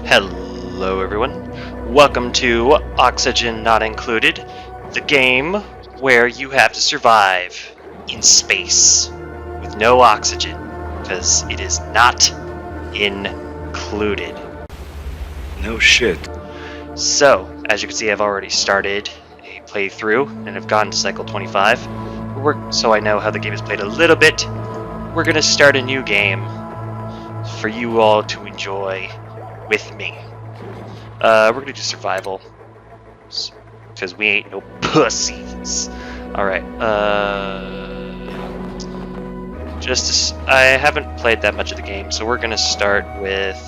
Hello everyone, welcome to Oxygen Not Included, the game where you have to survive in space with no oxygen, because it is not included. No shit. So, as you can see, I've already started a playthrough and have gotten to cycle 25, so I know how the game is played a little bit. We're going to start a new game for you all to enjoy with me. We're gonna do survival, because we ain't no pussies. Alright, I haven't played that much of the game, so we're gonna start with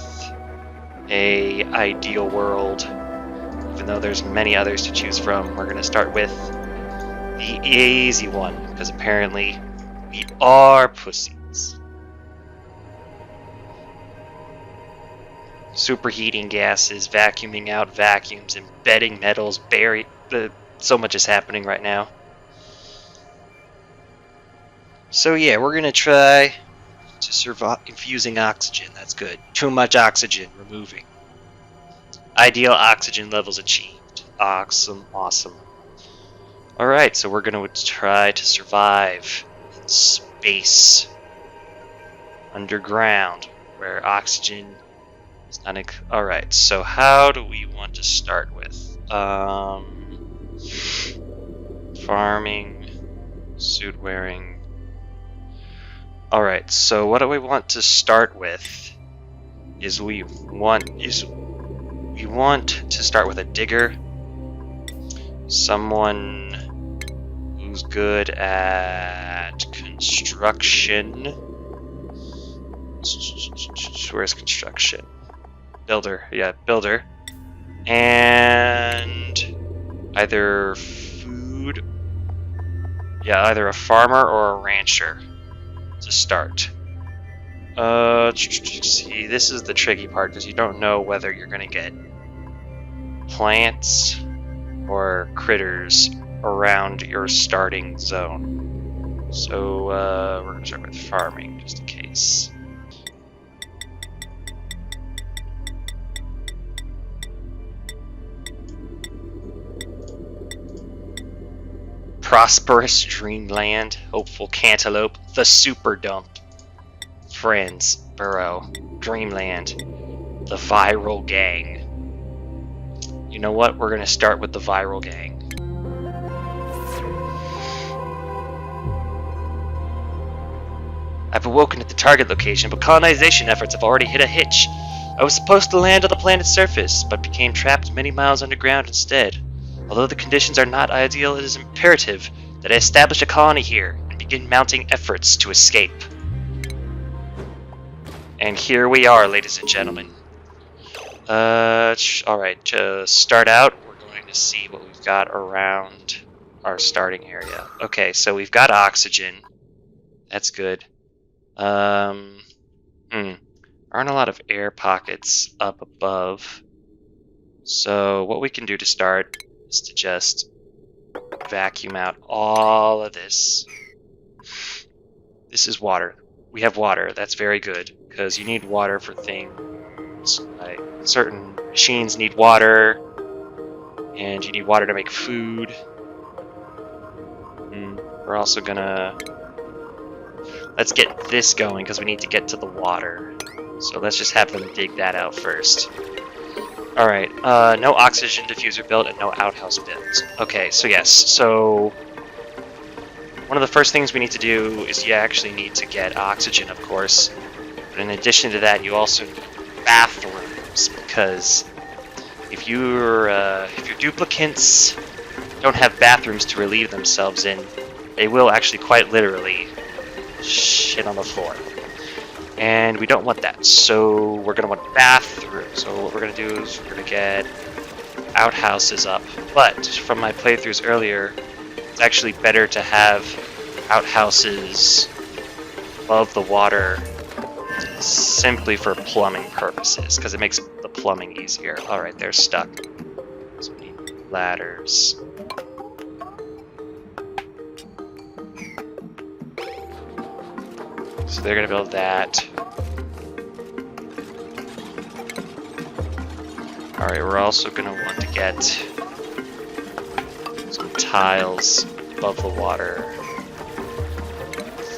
a ideal world. Even though there's many others to choose from, we're gonna start with the easy one, because apparently we are pussies. Superheating gases, vacuuming out vacuums, embedding metals, so much is happening right now. So yeah, we're gonna try to survive infusing oxygen. That's good. Too much oxygen, removing. Ideal oxygen levels achieved. Awesome. Alright, so we're gonna try to survive in space. Underground, where oxygen... Alright, so how do we want to start with? Farming, suit wearing. Alright, so what do we want to start with is we want to start with a digger. Someone who's good at construction. Where's construction? Builder, yeah, builder. And either a farmer or a rancher to start. See, this is the tricky part, because you don't know whether you're gonna get plants or critters around your starting zone. So we're gonna start with farming, just in case. Prosperous Dreamland, Hopeful Cantaloupe, The Super Dump, Friends, Burrow, Dreamland, The Viral Gang. You know what? We're gonna start with the Viral Gang. I've awoken at the target location, but colonization efforts have already hit a hitch. I was supposed to land on the planet's surface, but became trapped many miles underground instead. Although the conditions are not ideal, it is imperative that I establish a colony here and begin mounting efforts to escape. And here we are, ladies and gentlemen. Alright, to start out, we're going to see what we've got around our starting area. Okay, so we've got oxygen. That's good. Aren't a lot of air pockets up above. So what we can do to start is to just vacuum out all of this. This is water. We have water. That's very good, because you need water for things. Like certain machines need water, and you need water to make food. We're also gonna... Let's get this going, because we need to get to the water. So let's just have them dig that out first. Alright, no oxygen diffuser built and no outhouse built. Okay, so yes, so one of the first things we need to do is you actually need to get oxygen, of course. But in addition to that, you also need bathrooms, because if your duplicants don't have bathrooms to relieve themselves in, they will actually quite literally shit on the floor. And we don't want that, so we're going to want bathrooms. So what we're going to do is we're going to get outhouses up. But from my playthroughs earlier, it's actually better to have outhouses above the water simply for plumbing purposes, because it makes the plumbing easier. Alright, they're stuck. So we need ladders. So they're going to build that. Alright, we're also going to want to get some tiles above the water.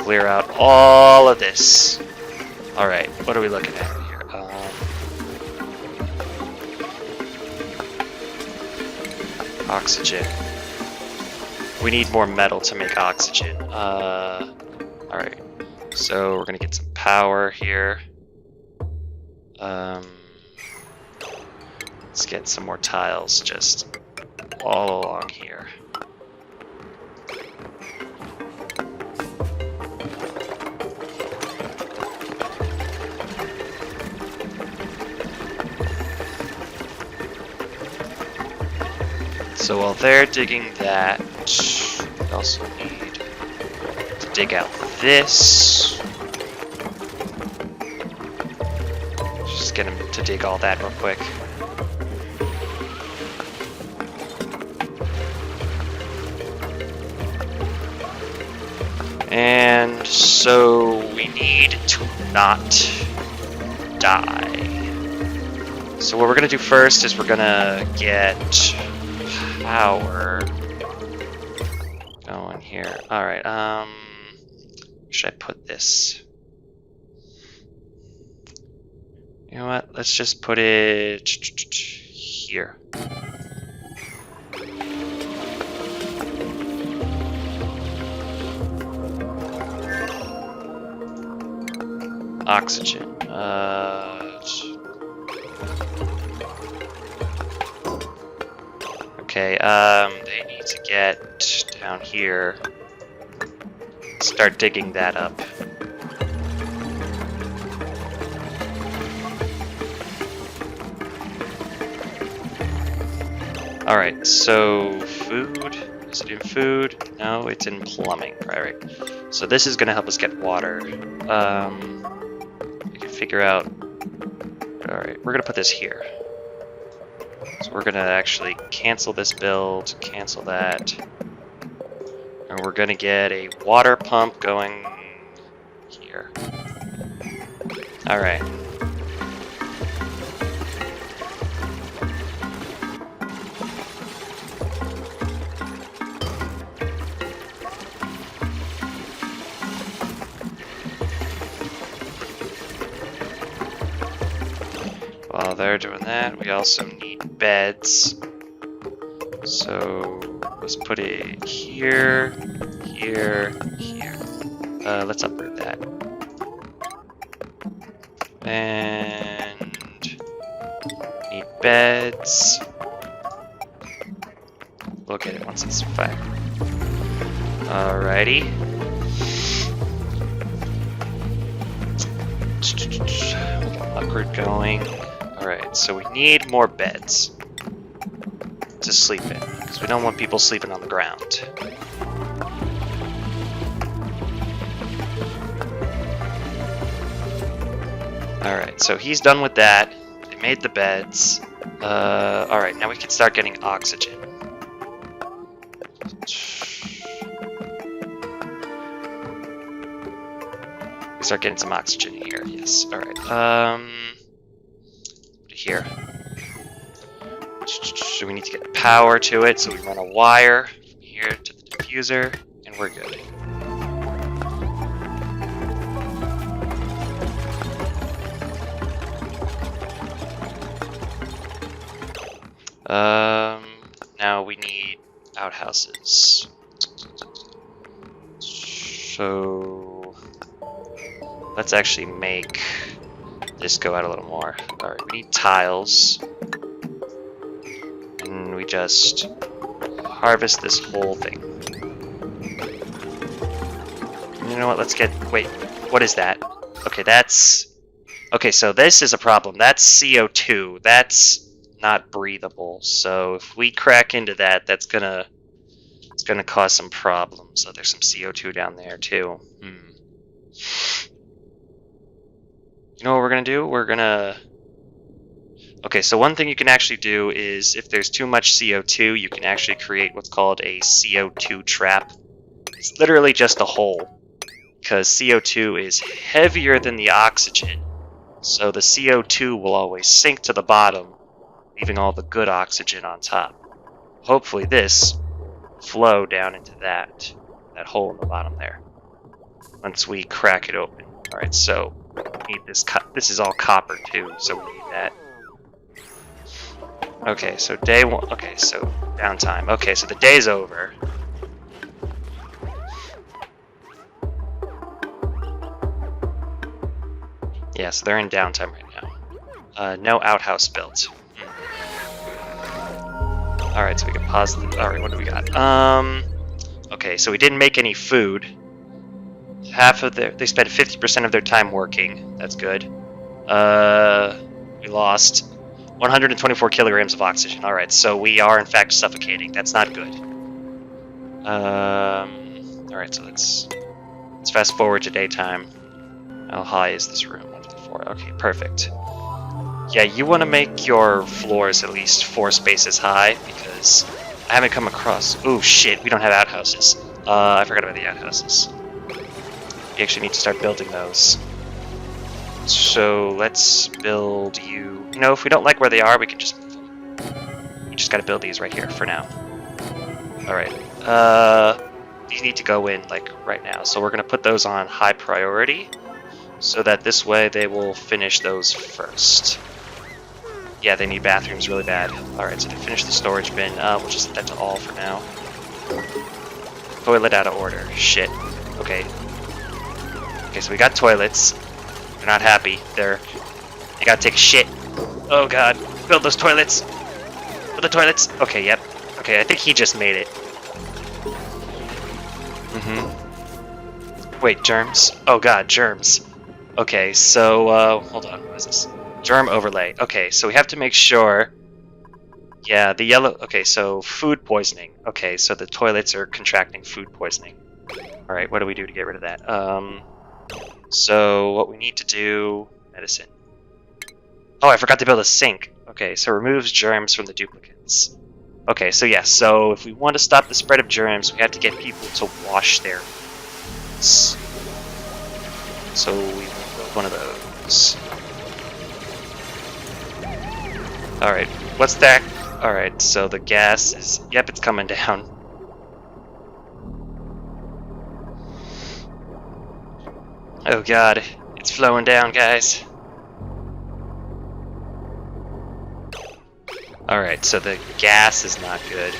Clear out all of this. Alright, what are we looking at here? Oxygen. We need more metal to make oxygen. Alright, so we're gonna get some power here. Let's get some more tiles just all along here. So while they're digging that, we also need to dig out this. Just get him to dig all that real quick. And so we need to not die. So what we're gonna do first is we're gonna get power going here. Alright, where should I put this? You know what? Let's just put it here. Oxygen. Okay, they need to get down here. Start digging that up. Alright, so food. Is it in food? No, it's in plumbing. Alright. So this is gonna help us get water. We can figure out. Alright, we're gonna put this here. So we're gonna actually cancel this build, cancel that. And we're gonna get a water pump going here. Alright. While they're doing that, we also need beds. So let's put it here, here, here. Let's upgrade that. And need beds. We'll get it once it's fine. Alrighty. Upgrade going. Alright, so we need more beds to sleep in, because we don't want people sleeping on the ground. Alright, so he's done with that. They made the beds. Alright, now we can start getting oxygen. We start getting some oxygen here, yes. Alright, here. So we need to get power to it, so we run a wire from here to the diffuser, and we're good. Now we need outhouses. So let's actually make this go out a little more. Alright, we need tiles. And we just harvest this whole thing. You know what, let's get... Wait, what is that? Okay, that's... Okay, so this is a problem. That's CO2. That's not breathable. So if we crack into that, that's gonna... It's gonna cause some problems. So there's some CO2 down there, too. You know what we're gonna do? We're gonna... Okay, so one thing you can actually do is, if there's too much CO2, you can actually create what's called a CO2 trap. It's literally just a hole, because CO2 is heavier than the oxygen, so the CO2 will always sink to the bottom, leaving all the good oxygen on top. Hopefully this flow down into that hole in the bottom there. Once we crack it open. Alright, so we need this. This is all copper too, so we need that. Okay, so day one. Okay, so downtime. Okay, so the day's over. Yeah, so they're in downtime right now. No outhouse built. Alright, so we can pause the... Alright, what do we got? Okay, so we didn't make any food. They spent 50% of their time working. That's good. We lost 124 kilograms of oxygen. Alright, so we are in fact suffocating. That's not good. Alright, so let's fast forward to daytime. How high is this room? 1 to 4. Okay, perfect. Yeah, you want to make your floors at least 4 spaces high, because I haven't come across... Ooh, shit, we don't have outhouses. I forgot about the outhouses. We actually need to start building those. So let's build you... You know, if we don't like where they are, we can just... You just gotta build these right here for now. Alright. These need to go in, like, right now. So we're gonna put those on high priority, so that this way they will finish those first. Yeah, they need bathrooms really bad. Alright, so to finish the storage bin, we'll just set that to all for now. Toilet out of order. Shit. Okay. Okay, so we got toilets. They're not happy. They gotta take a shit. Oh god. Build those toilets! Build the toilets! Okay, yep. Okay, I think he just made it. Wait, germs? Oh god, germs. Okay, so, hold on, what is this? Germ overlay. Okay, so we have to make sure... Yeah, the yellow... Okay, so food poisoning. Okay, so the toilets are contracting food poisoning. Alright, what do we do to get rid of that? So what we need to do... Medicine. Oh, I forgot to build a sink. Okay, so removes germs from the duplicates. Okay, so yeah, so if we want to stop the spread of germs, we have to get people to wash their hands. So we will build one of those. Alright, what's that? Alright, so the gas is... Yep, it's coming down. Oh god, it's flowing down, guys. Alright, so the gas is not good.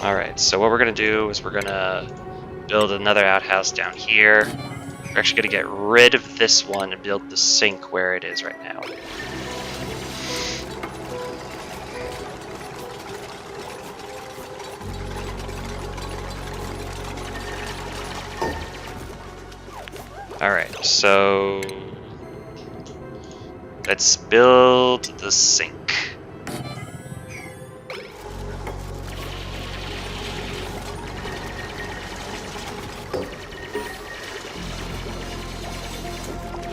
Alright, so what we're gonna do is we're gonna build another outhouse down here. We're actually gonna get rid of this one and build the sink where it is right now. Alright, so let's build the sink.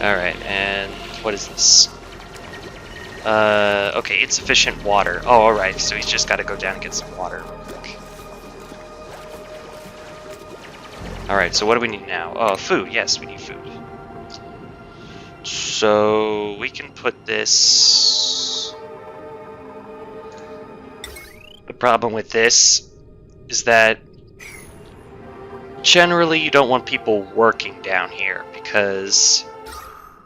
Alright, and what is this? Okay, insufficient water. Oh, alright, so he's just gotta go down and get some water. Alright, so what do we need now? Oh, food. Yes, we need food. So we can put this... The problem with this is that generally you don't want people working down here because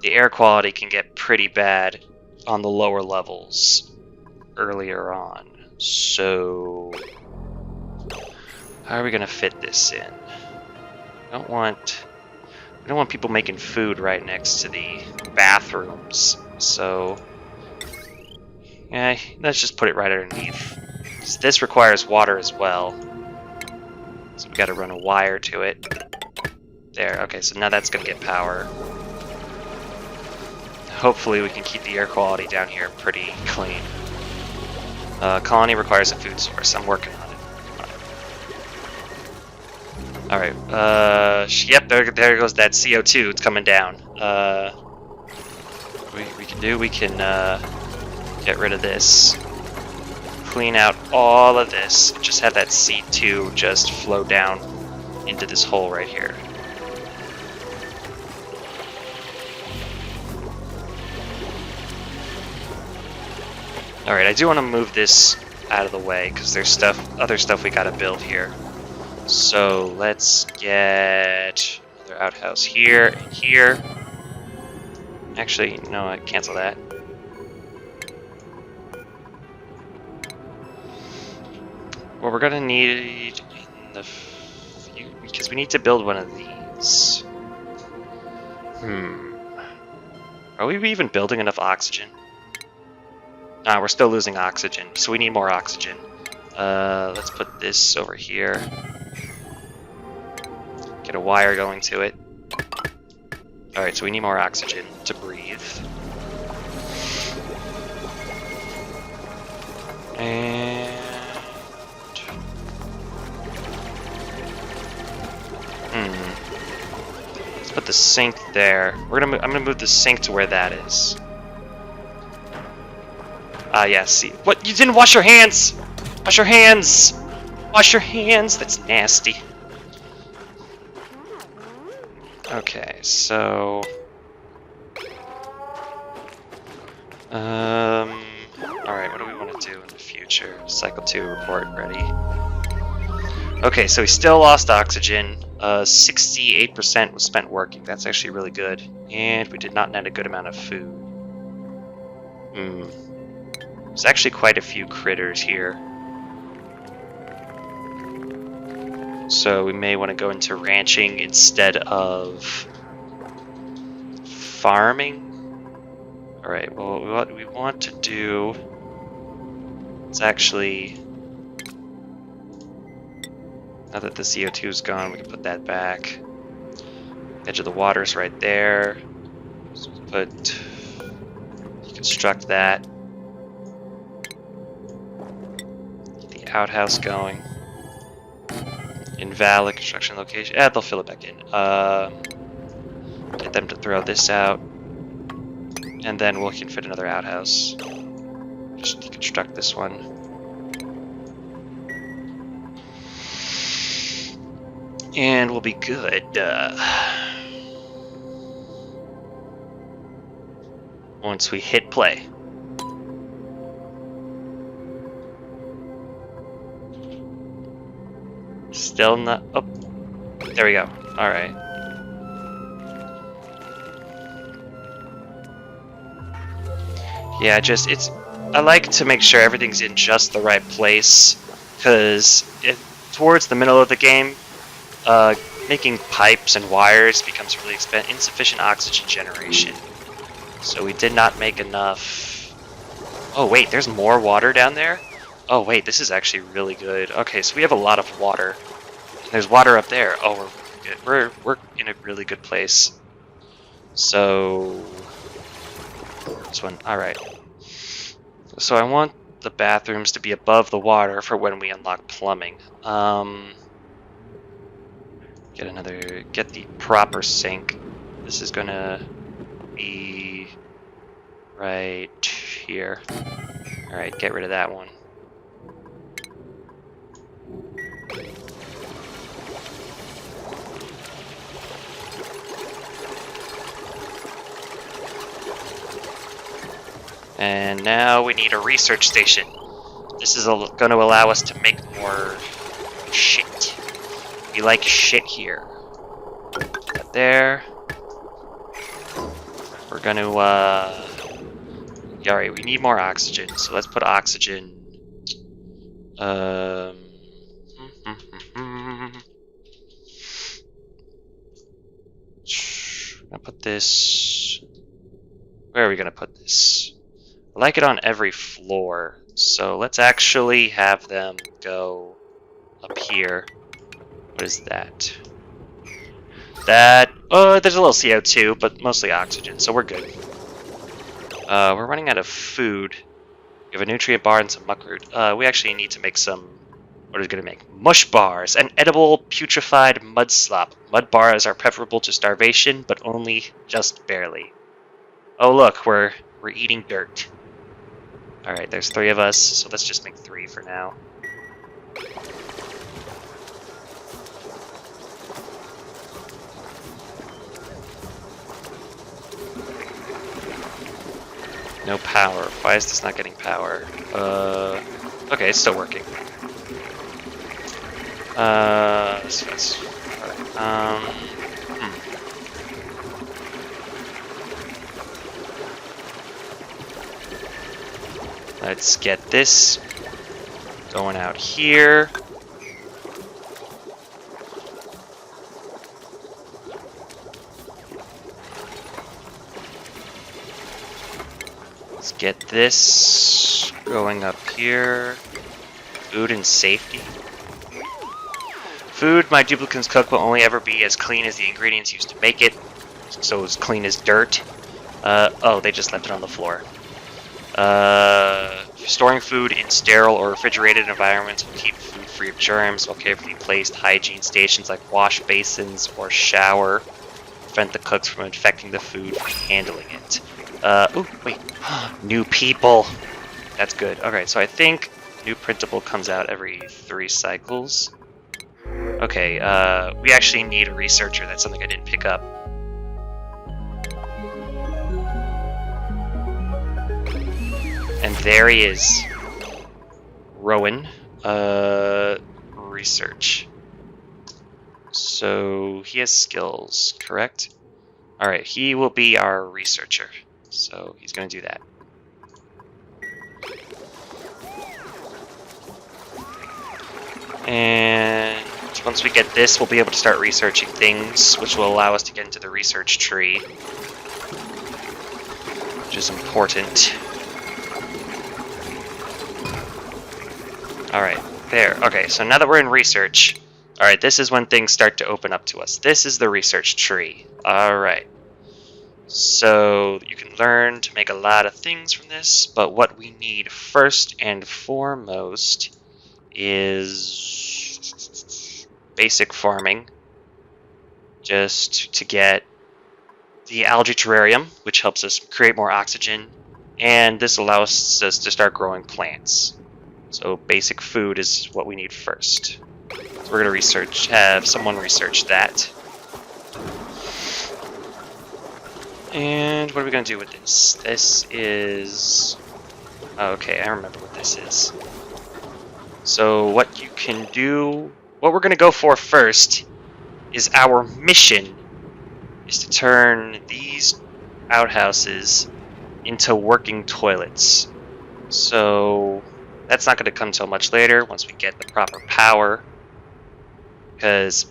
the air quality can get pretty bad on the lower levels earlier on. So how are we going to fit this in? We don't want people making food right next to the bathrooms. So yeah, let's just put it right underneath. This requires water as well. So we got to run a wire to it. There, okay, so now that's going to get power. Hopefully we can keep the air quality down here pretty clean. Colony requires a food source. I'm working on it. Alright, yep, there goes that CO2. It's coming down. We can get rid of this. Clean out all of this. Just have that C2 just flow down into this hole right here. Alright, I do want to move this out of the way, because there's other stuff we gotta build here. So let's get another outhouse here and here. Actually, no, I cancel that. What we're gonna need in the because we need to build one of these. Are we even building enough oxygen? Nah, we're still losing oxygen, so we need more oxygen. Let's put this over here. Get a wire going to it. Alright, so we need more oxygen to breathe. And... let's put the sink there. I'm gonna move the sink to where that is. Yeah, see. What? You didn't wash your hands! Wash your hands! Wash your hands! That's nasty. Okay, so... Alright, what do we want to do in the future? Cycle 2 report ready. Okay, so we still lost oxygen. 68% was spent working. That's actually really good. And we did not net a good amount of food. There's actually quite a few critters here. So we may want to go into ranching instead of farming. Alright, well, what we want to do is actually... Now that the CO2 is gone, we can put that back. Edge of the water's right there. So deconstruct that. Get the outhouse going. Invalid construction location. They'll fill it back in. Get them to throw this out. And then we can fit another outhouse. Just deconstruct this one. And we'll be good. Once we hit play. Still not... Oh, there we go. Alright. Yeah, it's... I like to make sure everything's in just the right place, because towards the middle of the game, making pipes and wires becomes really insufficient oxygen generation. So we did not make enough... Oh wait, there's more water down there? Oh wait, this is actually really good. Okay, so we have a lot of water. There's water up there. Oh, we're good. We're in a really good place. So... This one, alright. So I want the bathrooms to be above the water for when we unlock plumbing. Get the proper sink. This is gonna be right here. Alright, get rid of that one. And now we need a research station. This is going to allow us to make more shit. We like shit here. Got there. We're going to, alright, we need more oxygen, so let's put oxygen. I'll put this... Where are we going to put this? I like it on every floor, so let's actually have them go up here. What is that? There's a little CO2, but mostly oxygen, so we're good. We're running out of food. We have a nutrient bar and some muckroot. We actually need to make some... What are we going to make? Mush bars! An edible, putrefied mud slop. Mud bars are preferable to starvation, but only just barely. Oh look, we're eating dirt. Alright, there's 3 of us, so let's just make 3 for now. No power. Why is this not getting power? Okay, it's still working. That's alright. Let's get this going out here. Let's get this going up here. Food and safety. Food my duplicants cook will only ever be as clean as the ingredients used to make it. So as clean as dirt. Oh, they just left it on the floor. Storing food in sterile or refrigerated environments will keep food free of germs, while carefully placed hygiene stations like wash basins or shower prevent the cooks from infecting the food when handling it. Oh, wait. New people! That's good. Alright, so I think new printable comes out every 3 cycles. Okay, we actually need a researcher. That's something I didn't pick up. And there he is. Rowan. Research. So he has skills, correct? Alright, he will be our researcher. So he's going to do that. And once we get this, we'll be able to start researching things, which will allow us to get into the research tree. Which is important. Alright, there. Okay, so now that we're in research, alright, this is when things start to open up to us. This is the research tree. Alright. So you can learn to make a lot of things from this, but what we need first and foremost is basic farming. Just to get the algae terrarium, which helps us create more oxygen, and this allows us to start growing plants. So basic food is what we need first. So we're going to have someone research that. And what are we going to do with this? This is... Oh, okay, I remember what this is. So what you can do... What we're going to go for first is our mission is to turn these outhouses into working toilets. So that's not going to come till much later once we get the proper power. Because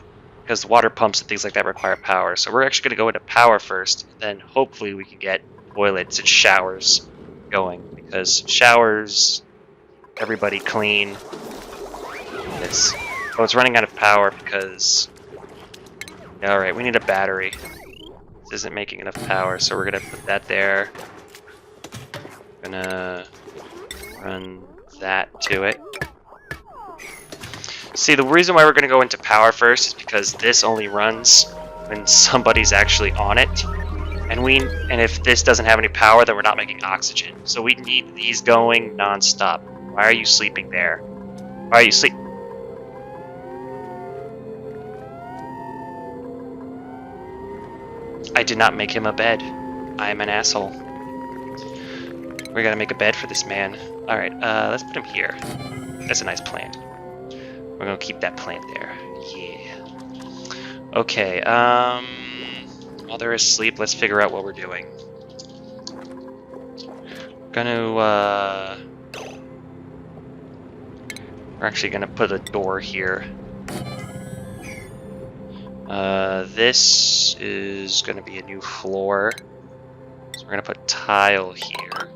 water pumps and things like that require power. So we're actually going to go into power first, and then hopefully we can get toilets and showers going. Because showers, everybody clean. Oh, it's running out of power because... Alright, we need a battery. This isn't making enough power, so we're going to put that there. Gonna run that to it. See, the reason why we're going to go into power first is because this only runs when somebody's actually on it. And if this doesn't have any power, then we're not making oxygen. So we need these going non-stop. Why are you sleeping there? Why are you sleep? I did not make him a bed. I am an asshole. We gotta make a bed for this man. Alright, let's put him here. That's a nice plant. We're gonna keep that plant there. Yeah. Okay, while they're asleep, let's figure out what we're doing. We're actually gonna put a door here. This is gonna be a new floor. So we're gonna put tile here.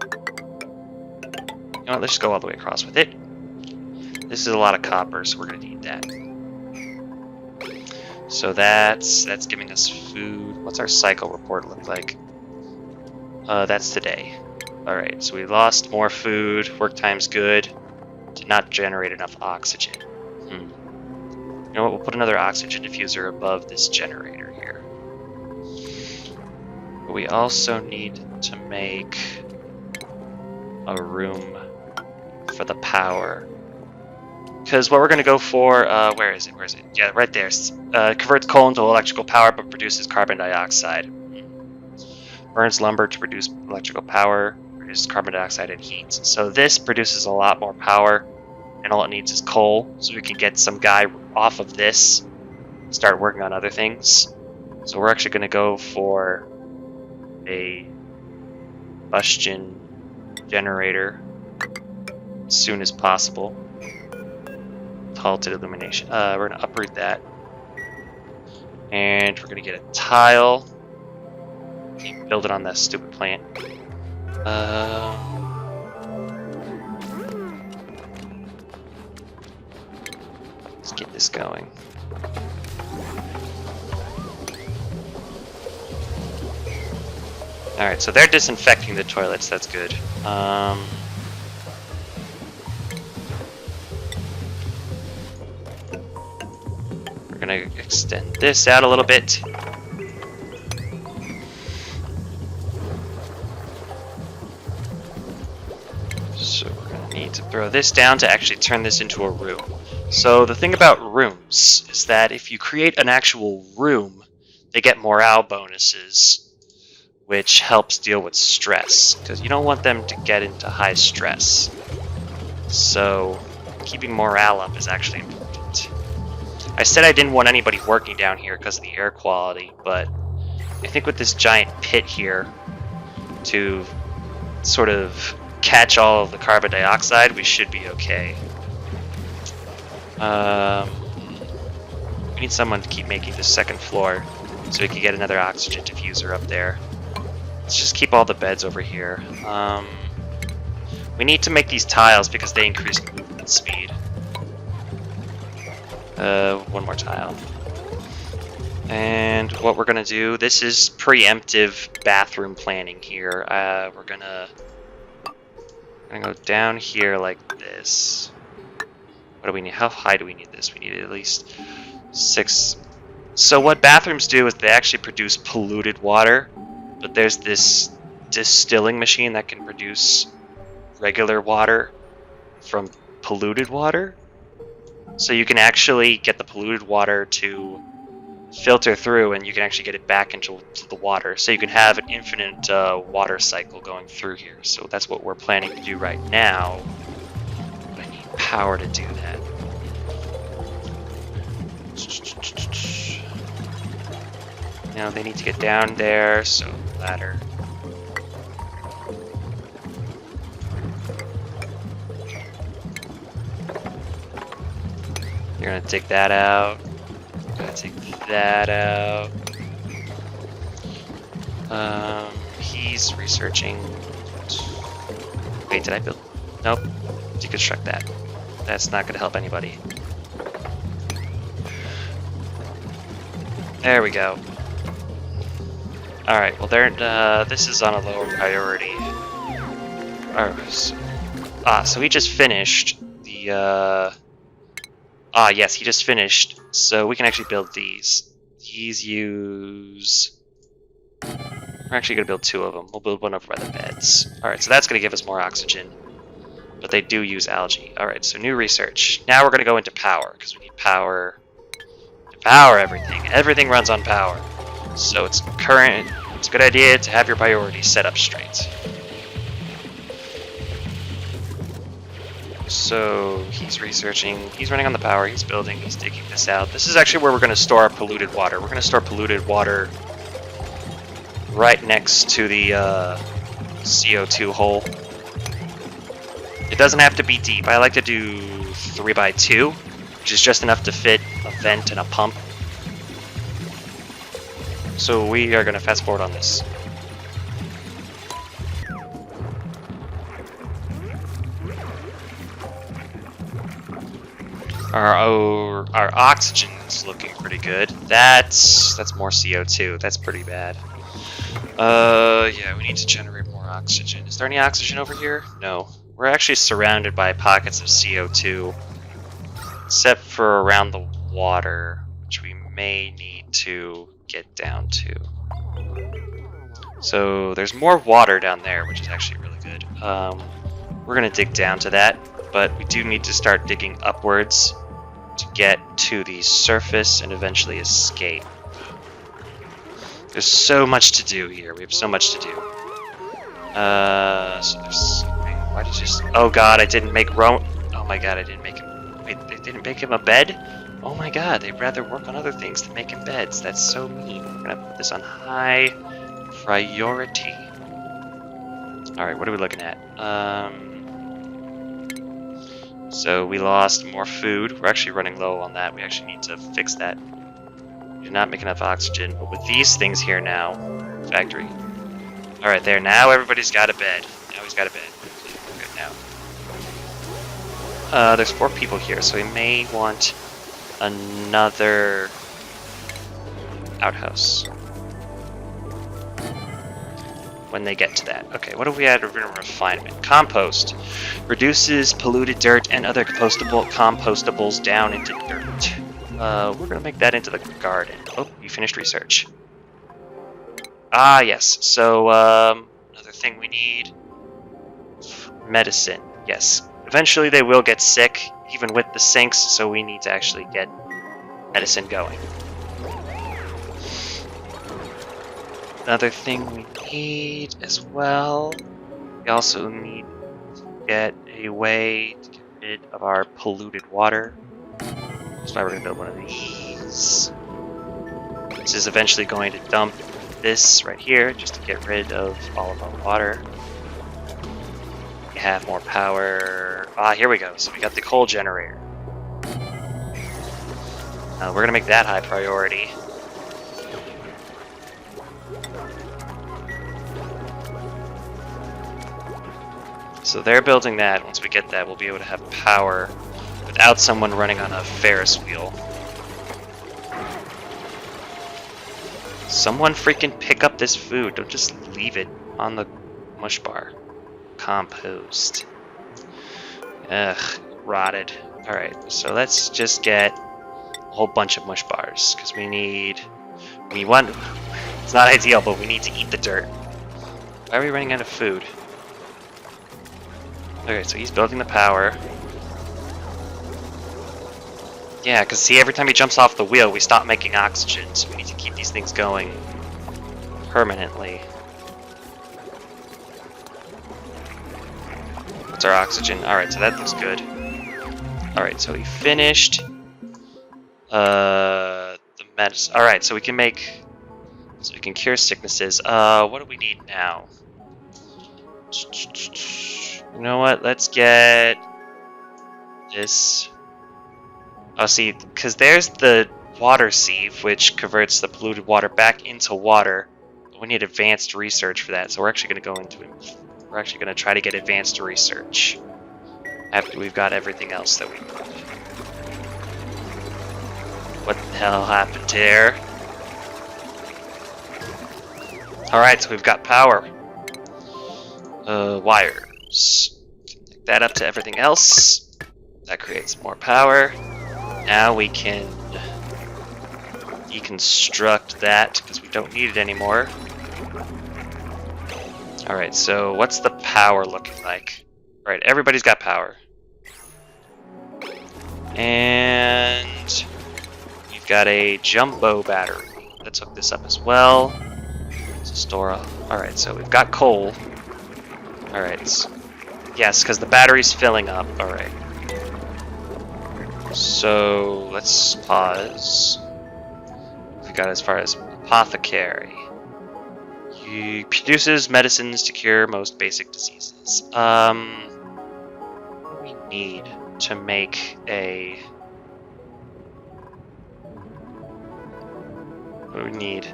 You know what, let's just go all the way across with it. This is a lot of copper, so we're gonna need that. So that's giving us food. What's our cycle report look like? That's today. Alright, so we lost more food, work time's good. Did not generate enough oxygen. You know what, we'll put another oxygen diffuser above this generator here. But we also need to make a room for the power. Because what we're going to go for, where is it? Yeah, right there. Converts coal into electrical power, but produces carbon dioxide. Burns lumber to produce electrical power. produce carbon dioxide and heat. So this produces a lot more power, and all it needs is coal, so we can get some guy off of this, start working on other things. So we're actually going to go for a combustion generator as soon as possible. Halted illumination. We're going to uproot that. And we're going to get a tile. Build it on that stupid plant. Let's get this going. Alright, so they're disinfecting the toilets, that's good. We're gonna extend this out a little bit. So we're gonna need to throw this down to actually turn this into a room. So the thing about rooms is that if you create an actual room, they get morale bonuses, which helps deal with stress, because you don't want them to get into high stress. So keeping morale up is actually important. I said I didn't want anybody working down here because of the air quality, but I think with this giant pit here to sort of catch all of the carbon dioxide, we should be okay. We need someone to keep making the second floor so we can get another oxygen diffuser up there. Let's just keep all the beds over here. We need to make these tiles because they increase movement speed. One more tile. And what we're gonna do, this is preemptive bathroom planning here. We're gonna go down here like this. What do we need? How high do we need this? We need at least 6. So what bathrooms do is they actually produce polluted water, but there's this distilling machine that can produce regular water from polluted water. So you can actually get the polluted water to filter through, and you can actually get it back into the water. So you can have an infinite water cycle going through here. So that's what we're planning to do right now. But I need power to do that. Now they need to get down there, so ladder. You're gonna take that out. Gonna take that out. He's researching. Wait, did I build? Nope. Deconstruct that. That's not gonna help anybody. There we go. Alright, well this is on a lower priority. So he just finished the yes, he just finished. So we can actually build these. These use... We're actually going to build 2 of them. We'll build one over by the beds. Alright, so that's going to give us more oxygen. But they do use algae. Alright, so new research. Now we're going to go into power, because we need power to power everything. Everything runs on power. So it's a good idea to have your priorities set up straight. So he's researching, he's running on the power, he's building, he's digging this out. This is actually where we're going to store our polluted water. We're going to store polluted water right next to the CO2 hole. It doesn't have to be deep. I like to do 3x2, which is just enough to fit a vent and a pump. So we are going to fast forward on this. Our oxygen's looking pretty good. That's more CO2. That's pretty bad. Yeah, we need to generate more oxygen. Is there any oxygen over here? No. We're actually surrounded by pockets of CO2, except for around the water, which we may need to get down to. So there's more water down there, which is actually really good. We're gonna dig down to that, but we do need to start digging upwards to get to the surface and eventually escape. There's so much to do here. We have so much to do. So there's... Why did you just... Oh god, I didn't make Rowan... Oh my god, I didn't make him... Wait, they didn't make him a bed? Oh my god, they'd rather work on other things than make him beds. That's so mean. We're gonna put this on high priority. Alright, what are we looking at? So we lost more food. We're actually running low on that. We actually need to fix that. We did not make enough oxygen, but with these things here now... Factory. Alright, there. Now everybody's got a bed. Now he's got a bed. We're good now. There's 4 people here, so we may want another outhouse when they get to that. Okay, what do we add in refinement? Compost. Reduces polluted dirt and other compostables down into dirt. We're gonna make that into the garden. Oh, you finished research. Ah, yes. So, another thing we need. Medicine. Yes. Eventually they will get sick, even with the sinks, so we need to actually get medicine going. Another thing we need as well, we also need to get a way to get rid of our polluted water. That's why we're going to build one of these. This is eventually going to dump this right here, just to get rid of all of our water. We have more power. Ah, here we go. So we got the coal generator. We're going to make that high priority. So they're building that. Once we get that, we'll be able to have power without someone running on a Ferris wheel. Someone freaking pick up this food. Don't just leave it on the mush bar. Compost. Ugh, rotted. Alright, so let's just get a whole bunch of mush bars, because we want... It's not ideal, but we need to eat the dirt. Why are we running out of food? Okay, so he's building the power. Yeah, because see, every time he jumps off the wheel, we stop making oxygen, so we need to keep these things going permanently. What's our oxygen? Alright, so that looks good. Alright, so we finished the medicine. Alright, so we can make... So we can cure sicknesses. What do we need now? You know what? Let's get this. Oh, see, because there's the water sieve, which converts the polluted water back into water. We need advanced research for that, so we're actually going to go into. We're actually going to try to get advanced research after we've got everything else that we need. What the hell happened there? All right, so we've got power. Wires. Connect that up to everything else. That creates more power. Now we can deconstruct that because we don't need it anymore. Alright, so what's the power looking like? Alright, everybody's got power. And we've got a jumbo battery. Let's hook this up as well. Alright, so we've got coal. Alright. Yes, because the battery's filling up. Alright. So, let's pause. We got as far as apothecary. He produces medicines to cure most basic diseases. What do we need to make a... What do we need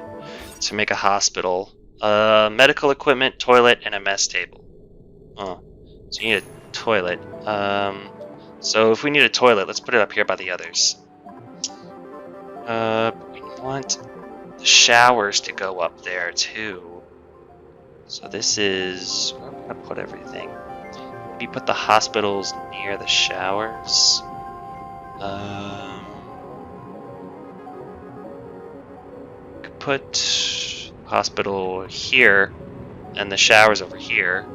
to make a hospital? Medical equipment, toilet, and a mess table. Oh, so you need a toilet. So if we need a toilet, let's put it up here by the others. We want the showers to go up there too. So this is where I'm gonna put everything. Maybe put the hospitals near the showers. Could put hospital here and the showers over here.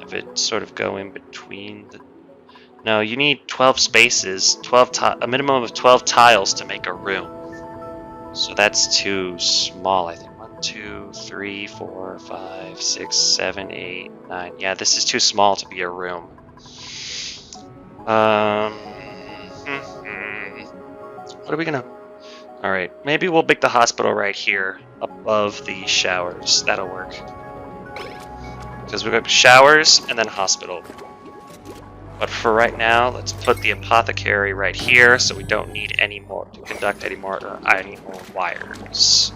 Have it sort of go in between the... No, you need 12 spaces, a minimum of 12 tiles to make a room. So that's too small, I think. 1, 2, 3, 4, 5, 6, 7, 8, 9. Yeah, this is too small to be a room. What are we gonna... Alright, maybe we'll make the hospital right here, above the showers. That'll work. Because we've got showers and then hospital. But for right now, let's put the apothecary right here, so we don't need any more to conduct any more wires.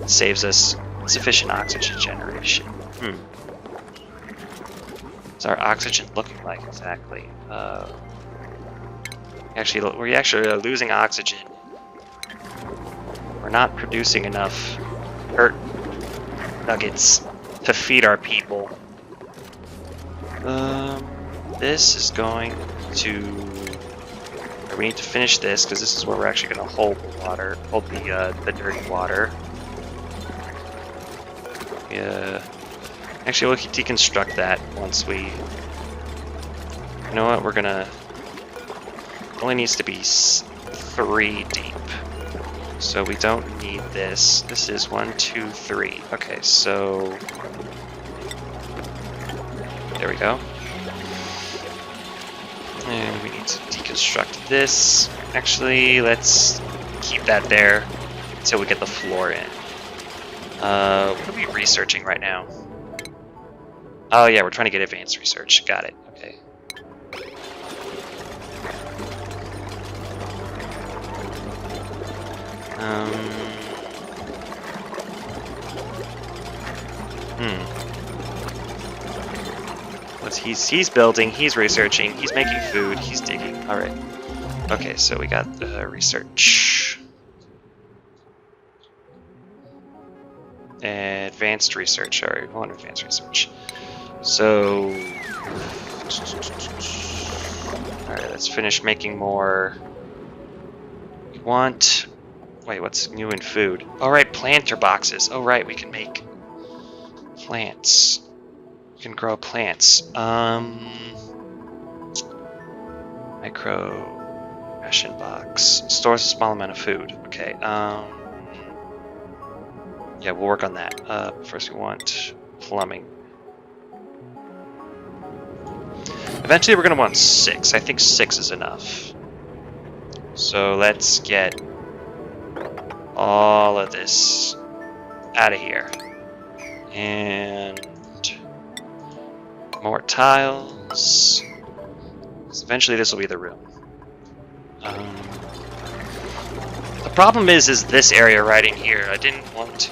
It saves us sufficient oxygen generation. What's our oxygen looking like exactly? We're actually losing oxygen. We're not producing enough Earth nuggets to feed our people. This is going to... We need to finish this, because this is where we're actually going to hold the water, hold the dirty water. Yeah. Actually, we'll deconstruct that once we... You know what, we're gonna... It only needs to be 3 deep. So we don't need this. This is 1, 2, 3. Okay, so... There we go. And we need to deconstruct this. Actually, let's keep that there until we get the floor in. What are we researching right now? Oh yeah, we're trying to get advanced research. Got it. Okay. He's building, he's researching, he's making food, he's digging. Alright. Okay, so we got the research. Advanced research. Alright, we want advanced research. So... Alright, let's finish making more... We want... Wait, what's new in food? Alright, planter boxes. Oh right, we can make plants. We can grow plants. Micro ration box. Stores a small amount of food. Okay, yeah, we'll work on that. First we want plumbing. Eventually we're going to want 6. I think 6 is enough. So let's get all of this out of here. And more tiles. So eventually this will be the room. The problem is this area right in here. I didn't want to.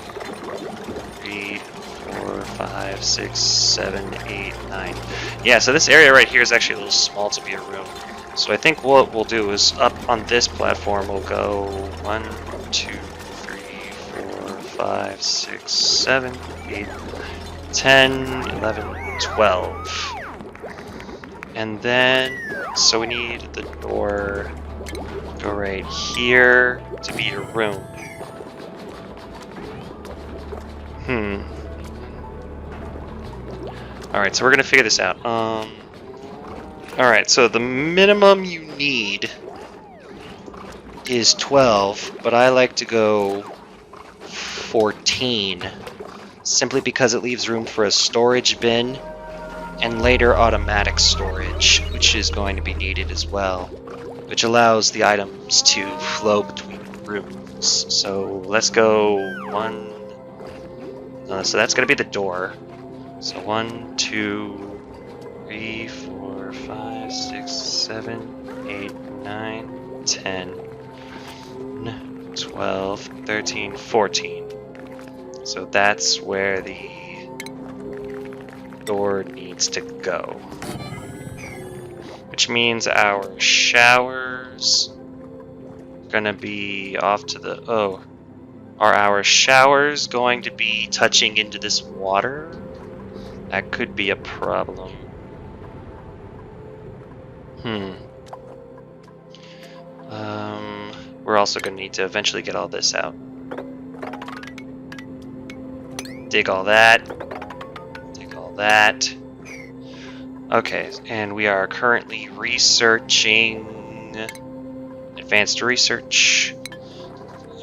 3, 4, 5, 6, 7, 8, 9. Yeah, so this area right here is actually a little small to be a room. So I think what we'll do is up on this platform we'll go 1, 2, 3, 4, 5, 6, 7, 8, 10, 11, 12. And then, so we need the door to go right here to be a room. Alright, so we're gonna figure this out. Alright, so the minimum you need is 12, but I like to go 14. Simply because it leaves room for a storage bin and later automatic storage, which is going to be needed as well, which allows the items to flow between rooms. So let's go 1. So that's going to be the door. So 1, 2, 3, 4, 5, 6, 7, 8, 9, 10, 12, 13, 14. So that's where the door needs to go. Which means our showers are gonna be off to the... Oh. Are our showers going to be touching into this water? That could be a problem. We're also gonna need to eventually get all this out. Dig all that. Dig all that. Okay, and we are currently researching advanced research.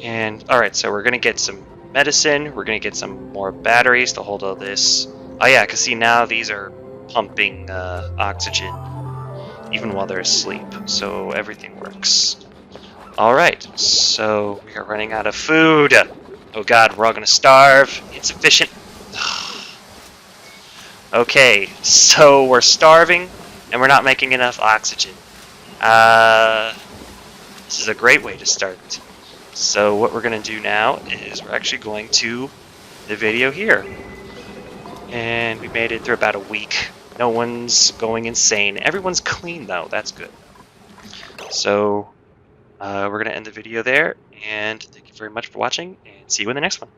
And alright, so we're gonna get some medicine. We're gonna get some more batteries to hold all this. Oh yeah, because see now these are pumping oxygen even while they're asleep, so everything works. Alright, so we are running out of food. Oh god, we're all gonna starve. Insufficient. Okay, so we're starving and we're not making enough oxygen. This is a great way to start. So what we're going to do now is we're actually going to the video here. And we made it through about a week. No one's going insane. Everyone's clean though, that's good. So we're going to end the video there, and thank you very much for watching, and see you in the next one.